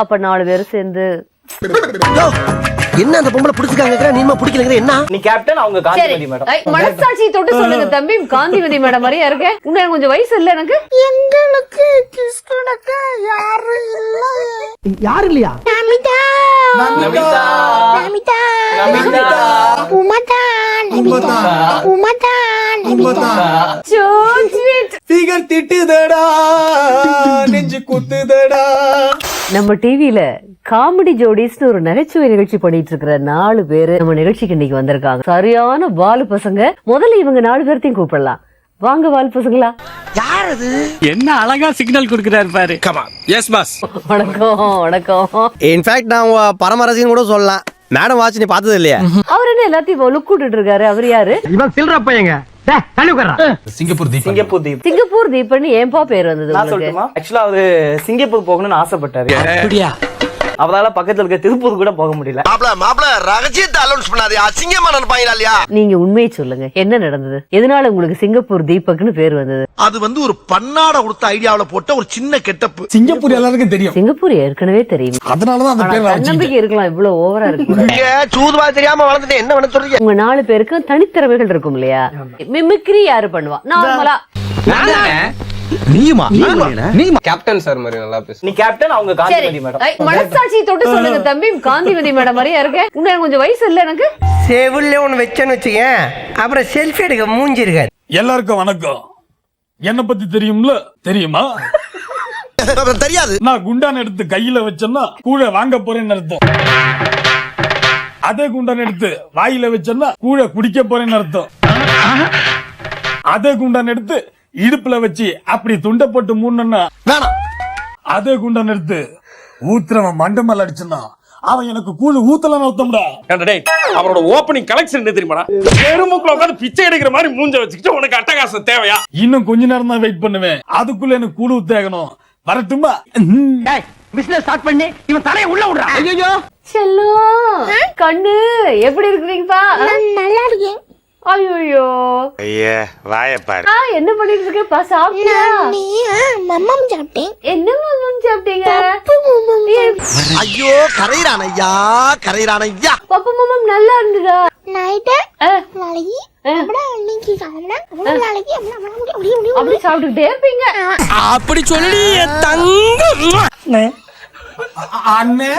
அப்ப 4 பேரும் சேர்ந்து என்ன அந்த பொம்பளை பிடிச்சிருக்காங்க நீமா பிடிக்கலங்கற என்ன நீ கேப்டன் அவங்க காந்திமதி மேடம். மனசாட்சி தொட்டு சொல்லுங்க தம்பி, காந்திமதி மேடம் மாதிரியா இருக்க. இன்னும் கொஞ்சம் வயசு இல்ல எனக்கு. எங்களுக்கு கிஸ் கொடுக்க யாரும் இல்ல. யார் இல்லையா? நமிதா நமிதா நமிதா நமிதா உமதா நமிதா உமதா நமிதா So sweet. ஃபிகர் திட்டுதடா நெஞ்சு குத்துதடா. நம்ம டிவில காமெடி ஜோடிஸ்னு ஒரு நகைச்சுவை நிகழ்ச்சி பண்ணிட்டு இருக்கிற 4 பேரு நம்ம நிகழ்ச்சிக்கு இன்னைக்கு வந்திருக்காங்க. சரியான வாலு பசங்க. முதல்ல இவங்க 4 பேர்த்தையும் கூப்பிடலாம். வாங்க வாலு பசங்களா. யார் அது? என்ன அழகா சிக்னல் கொடுக்கறாரு பாரு. Come on. Yes boss. வணக்கம் வணக்கம். இன்ஃபேக்ட் நான் உங்க பரம ரசிகன் கூட சொல்லலாம். மேடம் வாட்ச் நீ பார்த்தது இல்லையா? அவர் என்ன எல்லாத்தையும் லுக் விட்டுட்டு இருக்காரு? அவர் யாரு? இவன் சில்ற பையங்க. சிங்கப்பூர் தீப். சிங்கப்பூர் தீபன் ஏன்பா பேர் வந்தது நான் உங்களுக்கு? சொல்லட்டுமா? ஆக்சுவலா அவரு சிங்கப்பூர் போகணும்னு ஆசைப்பட்டாரு. அப்படியா? அவரால பக்கத்துல இருக்க திருப்பூர் கூட போக முடியல. மாப்ள ரகசியத்தை அலௌன்ஸ் பண்ணாதே. அசிங்கமா நினைப்பாங்களா இல்லையா? நீங்க உண்மையை சொல்லுங்க, என்ன நடந்தது? எதனால உங்களுக்கு சிங்கப்பூர் தீபக்னு பேர் வந்தது? அது ஒரு பன்னாட கொடுத்த ஐடியாவுல போட்ட ஒரு சின்ன கெட்டப்பு. சிங்கப்பூர் எல்லாருக்கும் தெரியும், சிங்கப்பூர் ஏற்கனவே தெரியும். அதனாலதான் அந்த பேர் தன்னம்பிக்கை இருக்கலாம், இவ்வளவு ஓவரா இருக்கு. சூதுவா தெரியாம வளர்ந்துட்டு என்ன பண்ண சொல்றீங்க? உங்க 4 பேருக்கு தனித்திறமைகள் இருக்கும் இல்லையா? மிமிக்ரி யாரு பண்ணுவா? நார்மலா நீமா கேப்டன் சார் மாதிரி நல்லா பேசு. நீ கேப்டன் அவங்க காந்திமதி மேடம். மனசாட்சி தொட்டு சொல்லுங்க தம்பி, காந்திமதி மேடம் மாதிரியா இருக்க. இன்னும் கொஞ்சம் வயசு இல்ல எனக்கு. செவில்ல ஒண்ணு வச்சேன்னு வச்சுக்க, அப்புறம் செல்ஃபி எடுக்க மூஞ்சி இருக்காது. எல்லாருக்கும் வணக்கம். என்ன பத்தி தெரியும்ல? தெரியுமா? தெரியாது. நான் குண்டான் எடுத்து கையில வச்சேன்னா கூட வாங்க போறேன்னு அர்த்தம். அதே குண்டான் எடுத்து வாயில வச்சேன்னா கூட குடிக்க போறேன்னு அர்த்தம். அதே குண்டான் எடுத்து இடுப்புல வச்சு அப்படி துண்ட போட்டு மூணுன்னா வேணாம். அதே குண்டான் எடுத்து ஊத்துறவன் மண்டமல் அடிச்சுன்னா அவன் எனக்கு கூழு ஊத்தலன்னு அர்த்தம்டா. அவரோட ஓப்பனிங் கலெக்ஷன் என்ன தெரியுமாடா? பெருமுக்குல உட்கார்ந்து பிச்சை எடுக்கிற மாதிரி மூஞ்ச வச்சுக்கிட்டு உனக்கு அட்டகாசம் தேவையா? இன்னும் கொஞ்ச நேரம் தான் வெயிட் பண்ணுவேன். அதுக்குள்ள எனக்கு கூழு ஊத்தேகணும். வரட்டுமா? பிசினஸ் ஸ்டார்ட் பண்ணி இவன் தலைய உள்ள விடுறா. ஐயோ செல்லம் கண்ணு எப்படி இருக்கீங்கப்பா? நல்லா இருக்கேன். ஐயோ ஐயா வாயப்பாரு. என்ன பண்ணிட்டு இருக்கேப்பா? சாப்பிட்டியா? மம்மம் சாப்பிட்டேன். என்ன மம்மம் சாப்பிட்டீங்க? ஐயோ கரையிறான் ஐயா, கரையிறான் ஐயா. பப்பு மம்மம் நல்லா இருந்ததா? நைட்டு நாளைக்கு இன்னைக்கு சாப்பிட்டா நாளைக்கு அப்படி சாப்பிட்டுக்கிட்டே இருப்பீங்க. அப்படி சொல்லி தங்க அண்ணே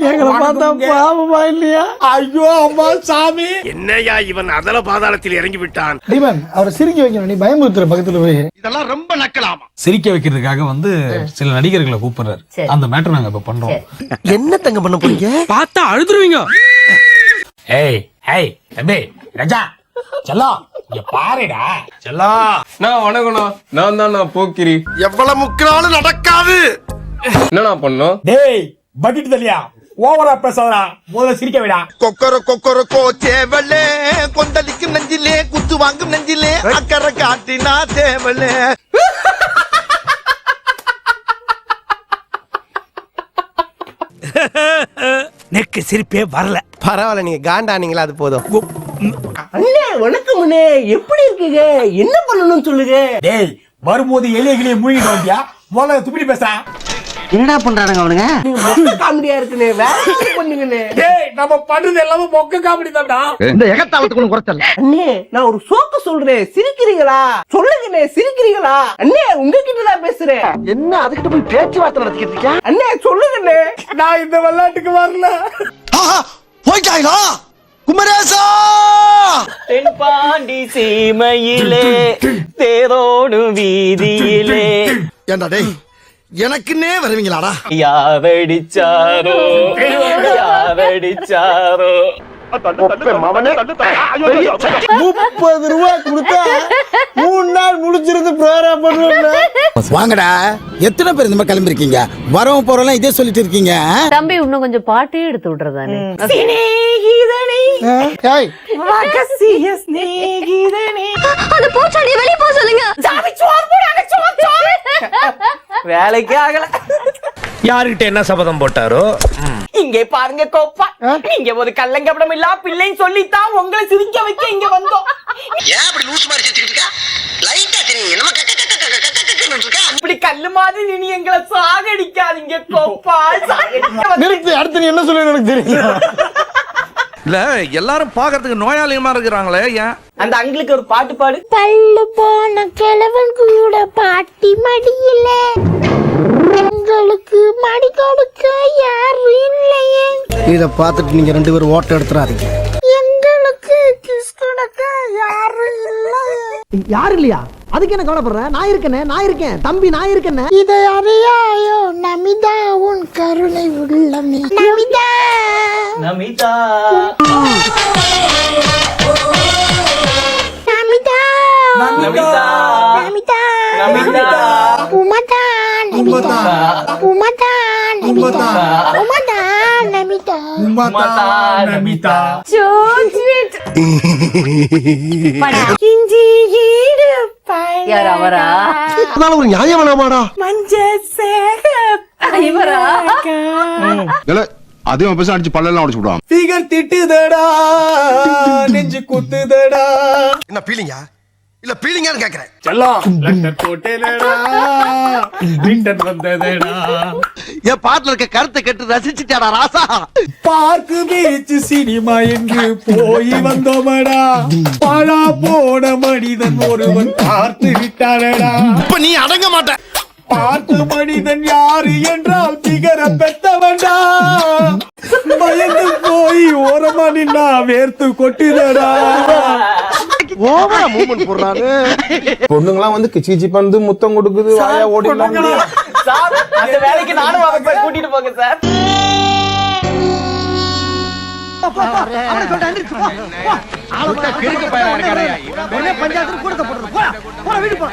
எங்களை பார்த்தா பாவமா இல்லையா? ஐயோ அம்மா சாமி. என்னையா இவன் அதல பாதாளத்தில் இறங்கி விட்டான். தீபன் அவரை சிரிக்க வைக்கணும். நீ பயமுறுத்துற பக்கத்துல போய். இதெல்லாம் ரொம்ப நக்கலாமா? சிரிக்க வைக்கிறதுக்காக சில நடிகர்களை கூப்பிடுறாரு. சரி. அந்த மேட்டர் நாங்க இப்ப பண்றோம். என்ன தங்க பண்ண போறீங்க? பார்த்தா அழுதுருவீங்க. ஏய் ஏய் தம்பி ராஜா செல்லா இங்க பாருடா. செல்லா நான் வணக்கண்ணா. நான் தான் நான் போக்கிரி. எவ்வளவு முக்கினாலும் நடக்காது. என்னண்ணா பண்ணோம்? டேய் பக்கெட் தலியா ஓவரா பேசாதடா. முதல்ல சிரிக்க விடா. கொக்கர கொக்கர கோச்சேவலே கொந்தளிக்கும் நெஞ்சிலே குத்து வாங்கும் நெஞ்சிலே அக்கறை காட்டினா தேவலே. நெக்கு சிரிப்பே வரல. பரவாயில்ல, நீங்க காண்டானீங்களா, அது போதும். அண்ணே வணக்கம் அண்ணே, எப்படி இருக்கீங்க? என்ன பண்ணணும்னு சொல்லுங்க. டேய் வரும்போது எலியகிலிய மூழ்கிட்டு வந்தியா? முதல்ல துப்பிடி பேச. என்னடா பண்றானுங்க அவனுங்க? காமெடியா இருக்குனே, வேற என்ன பண்ணுங்கண்ணே? டேய் நம்ம பண்றது எல்லாமே மொக்க காமெடி தான்டா. இந்த எகத்தாளத்துக்கு குறைச்சல. அண்ணே நான் ஒரு சோக்க சொல்றேன், சிரிக்கிறீங்களா? சொல்லுங்கண்ணே, சிரிக்கிறீங்களா? அண்ணே உங்ககிட்ட தான் பேசுறேன். என்ன அதுக்கிட்ட போய் பேச்சுவார்த்தை நடத்திக்கிட்டு இருக்கியா? அண்ணே சொல்லுங்கண்ணே. நான் இந்த விளையாட்டுக்கு வரல. போயிட்டாங்களா குமரேசா? தென்பாண்டி சீமையிலே தேரோடும் வீதியிலே ஏண்டா டேய் எனக்குன்னே வருவீங்களாடா? யாவடிச்சாரோ யாவடிச்சாரோ. 30 ரூபாய் கொடுத்தா 3 நாள் முடிச்சிருந்து ப்ரோகிராம் பண்ணுவோம். வாங்கடா, எத்தனை பேர் இந்த மாதிரி கிளம்பிருக்கீங்க? வரவும் போறோம் இதே சொல்லிட்டு இருக்கீங்க. தம்பி இன்னும் கொஞ்சம் பாட்டே எடுத்து விட்டுறதானே. அந்த பூச்சாண்டியை வெளிய போக சொல்லுங்க. வேலைக்கே ஆகல. யாருகிட்ட என்ன சபதம் போட்டாரோ? இங்கே பாருங்க கோப்பா, நீங்க ஒரு கள்ளங்கப்படம் இல்லா பிள்ளைன்னு சொல்லித்தான் உங்களை சிரிக்க வைக்க இங்க வந்தோம். ஏன் அப்படி லூஸ் மாதிரி சிரிச்சுக்கிட்டு இருக்கா? லைட்டா தெரியும். இப்படி கல்லு மாதிரி நீ எங்களை சாகடிக்காதீங்க கோபால். நிறுத்து, அடுத்து நீ என்ன சொல்லுன்னு எனக்கு தெரியும். இல்ல எல்லாரும் பாக்குறதுக்கு நோயாளியமா இருக்கிறாங்களே ஏன்? அந்த அங்கிளுக்கு ஒரு பாட்டு பாடு. பல்லு போன கிழவன் கூட பாட்டி மடியில உங்களுக்கு மடி கொடுக்க யாரும் இல்லையே. இத பார்த்துட்டு நீங்க 2 பேரும் ஓட்ட எடுத்துறாதீங்க. எங்களுக்கு கிஸ் கொடுக்க யாரும் இல்லையே. யாரு இல்லையா? அதுக்கு என்ன கவலைப்படுற? நான் இருக்கேன் தம்பி, நான் இருக்கேன். இதை அறியாயோ நமிதா உன் கருணை உள்ளமே. நமிதா நமிதா நமிதா நமிதா நமிதா நமிதா உமதா நமிதா உமதா நமிதா உமதா நமிதா உமதா நமிதா. யார் அவரா? அதனால ஒரு நியாயம் வேணாமாடா? இவரா? அதே பேச அடிச்சு பல்லெல்லாம் உடைச்சு விடுவான். ஃபிகர் திட்டுதடா, நெஞ்சு குத்துதடா. என்ன பீலிங்கா? இல்ல பீலிங்கான்னு கேக்குறேன். செல்லம் லண்டன் போட்டேனடா, லண்டன் வந்ததடா. என் பாட்டுல இருக்க கருத்தை கேட்டு ரசிச்சுட்டாடா ராசா. பார்க்கு பீச் சினிமா என்று போய் வந்தோமடா, பாழா போன மனிதன் ஒருவன் பார்த்து விட்டானடா. இப்ப நீ அடங்க மாட்ட. பார்த்து மனிதன் யாரு என்றால் பிகர பெத்தவன்டா. பயந்து போய் ஓரமா நின்னா வேர்த்து கொட்டுதடா. ஓவரா மூவ்மெண்ட் போடுறாரு. பொண்ணுங்களாம் வந்து கிச்சி வந்து முத்தம் கொடுக்குது, வாயா ஓடிடலாம். சார் அந்த வேலைக்கு நானும் அவங்க போய் கூட்டிட்டு போங்க சார். பஞ்சாயத்து கூட போடுறது. வீடு போ.